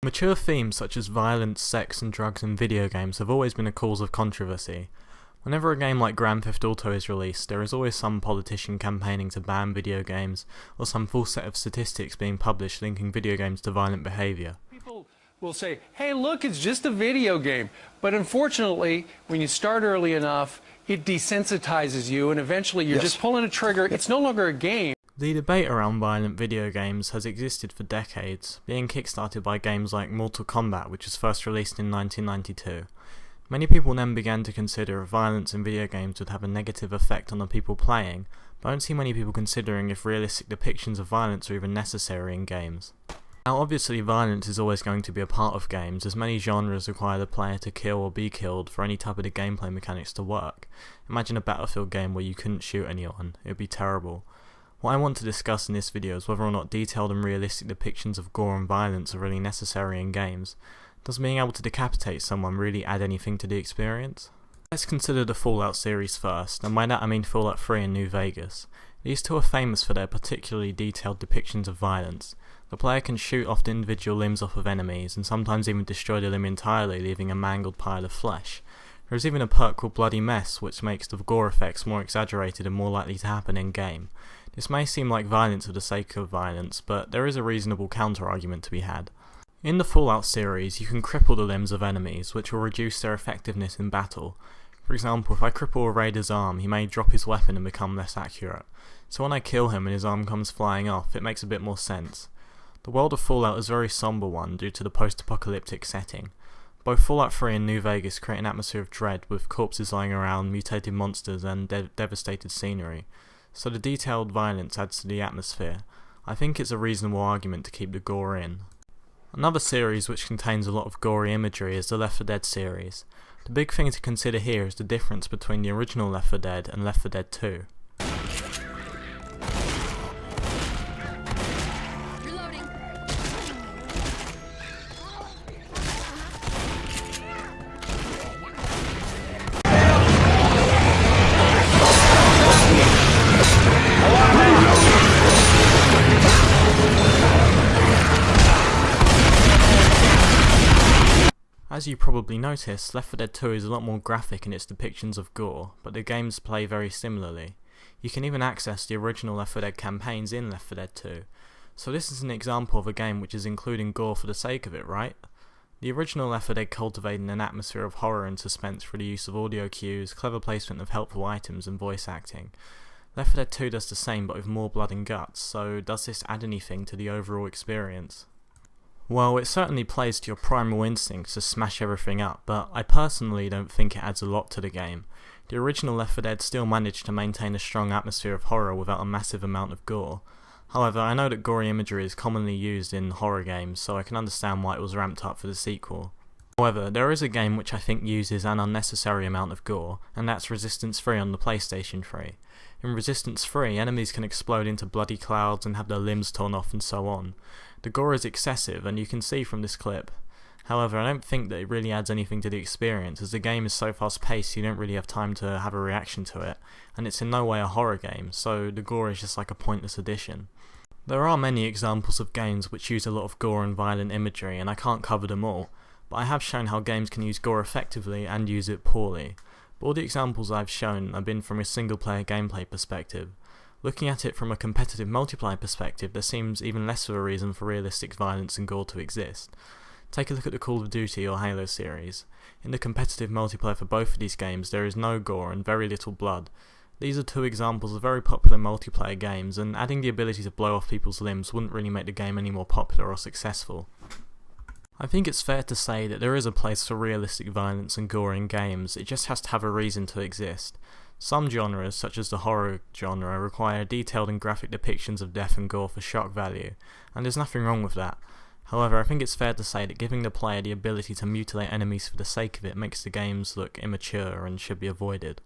Mature themes such as violence, sex and drugs in video games have always been a cause of controversy. Whenever a game like Grand Theft Auto is released, there is always some politician campaigning to ban video games, or some full set of statistics being published linking video games to violent behaviour. People will say, hey look, it's just a video game. But unfortunately, when you start early enough, it desensitizes you and eventually you're just pulling a trigger. It's no longer a game. The debate around violent video games has existed for decades, being kickstarted by games like Mortal Kombat, which was first released in 1992. Many people then began to consider if violence in video games would have a negative effect on the people playing, but I don't see many people considering if realistic depictions of violence are even necessary in games. Now obviously violence is always going to be a part of games, as many genres require the player to kill or be killed for any type of the gameplay mechanics to work. Imagine a Battlefield game where you couldn't shoot anyone, it would be terrible. What I want to discuss in this video is whether or not detailed and realistic depictions of gore and violence are really necessary in games. Does being able to decapitate someone really add anything to the experience? Let's consider the Fallout series first, and by that I mean Fallout 3 and New Vegas. These two are famous for their particularly detailed depictions of violence. The player can shoot off the individual limbs off of enemies, and sometimes even destroy the limb entirely, leaving a mangled pile of flesh. There is even a perk called Bloody Mess, which makes the gore effects more exaggerated and more likely to happen in game. This may seem like violence for the sake of violence, but there is a reasonable counter-argument to be had. In the Fallout series, you can cripple the limbs of enemies, which will reduce their effectiveness in battle. For example, if I cripple a raider's arm, he may drop his weapon and become less accurate. So when I kill him and his arm comes flying off, it makes a bit more sense. The world of Fallout is a very somber one due to the post-apocalyptic setting. Both Fallout 3 and New Vegas create an atmosphere of dread, with corpses lying around, mutated monsters and devastated scenery. So the detailed violence adds to the atmosphere. I think it's a reasonable argument to keep the gore in. Another series which contains a lot of gory imagery is the Left 4 Dead series. The big thing to consider here is the difference between the original Left 4 Dead and Left 4 Dead 2. As you probably noticed, Left 4 Dead 2 is a lot more graphic in its depictions of gore, but the games play very similarly. You can even access the original Left 4 Dead campaigns in Left 4 Dead 2. So this is an example of a game which is including gore for the sake of it, right? The original Left 4 Dead cultivated an atmosphere of horror and suspense through the use of audio cues, clever placement of helpful items and voice acting. Left 4 Dead 2 does the same but with more blood and guts, so does this add anything to the overall experience? Well, it certainly plays to your primal instincts to smash everything up, but I personally don't think it adds a lot to the game. The original Left 4 Dead still managed to maintain a strong atmosphere of horror without a massive amount of gore. However, I know that gory imagery is commonly used in horror games, so I can understand why it was ramped up for the sequel. However, there is a game which I think uses an unnecessary amount of gore, and that's Resistance 3 on the PlayStation 3. In Resistance 3, enemies can explode into bloody clouds and have their limbs torn off and so on. The gore is excessive, and you can see from this clip. However, I don't think that it really adds anything to the experience, as the game is so fast paced you don't really have time to have a reaction to it, and it's in no way a horror game, so the gore is just like a pointless addition. There are many examples of games which use a lot of gore and violent imagery, and I can't cover them all, but I have shown how games can use gore effectively and use it poorly. But all the examples I've shown have been from a single player gameplay perspective. Looking at it from a competitive multiplayer perspective, there seems even less of a reason for realistic violence and gore to exist. Take a look at the Call of Duty or Halo series. In the competitive multiplayer for both of these games, there is no gore and very little blood. These are two examples of very popular multiplayer games, and adding the ability to blow off people's limbs wouldn't really make the game any more popular or successful. I think it's fair to say that there is a place for realistic violence and gore in games, it just has to have a reason to exist. Some genres, such as the horror genre, require detailed and graphic depictions of death and gore for shock value, and there's nothing wrong with that. However, I think it's fair to say that giving the player the ability to mutilate enemies for the sake of it makes the games look immature and should be avoided.